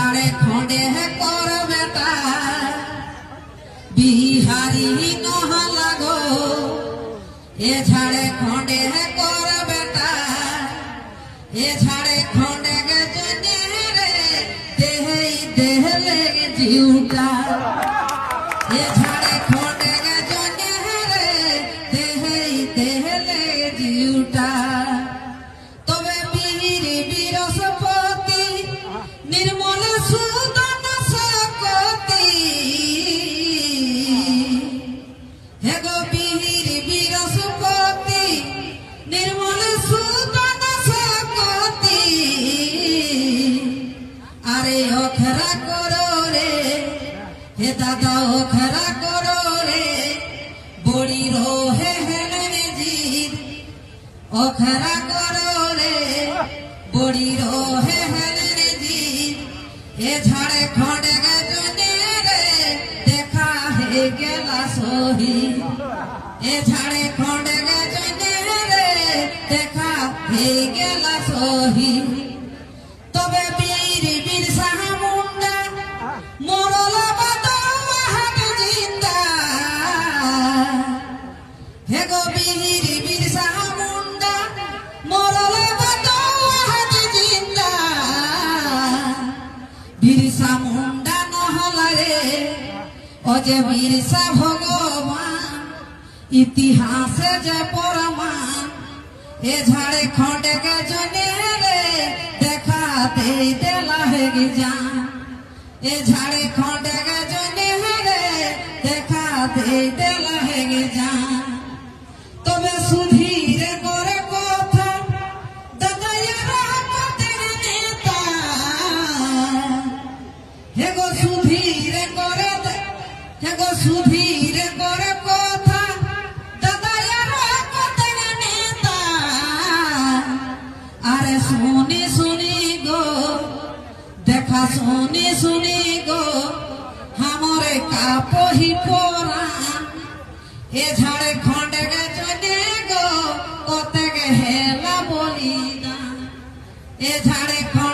झाड़े खंडे है कर बेटा बिहारी नहा लगो ये झाड़े खंडे है कर बेटा ये झाड़े खंडे के जने रे देह ले जीवटा ये झाड़े खंडे के जने रे देह ले जीवटा तबे वीर बृहस्पति निर्मल सुदन सकती हे गो वीर बृहस्पति निर्मल सुदन सकती अरे ओखरा करो रे हे दादा ओखरा करो रे बड़ी रोहे हेलने जीत ओखरा करो रे बड़ी रोहे हेलने जीत ये झाड़े खंड के जने रे देखा है गेला सोही ये झाड़े खंड के जने रे देखा है गेला सोही तबे वीर बिरसा मुंडा मोरल बातो हाट जिंदा हे गो वीर बिरसा मुंडा मोरल बातो हाट जिंदा बिरसा मुंडा নহলা रे ओ जे बिरसा भगवान इतिहास जे परमान ए झाड़े खंड के जने रे देखाते देला है जान ए झाड़े खंड के जने रे देखाते देला है जान तबे सुधीर करे कथा दादाया राखते नेता हे गो सुधीर करे हे गो सुधीर करे कथा दादाया राखते नेता अरे सुनी सुनी गो देखा सुनी सुनी गो हमारे कापही पोरान ए झाड़े खंड के जने गो कते के हेला बोली ना ए झाड़े खंड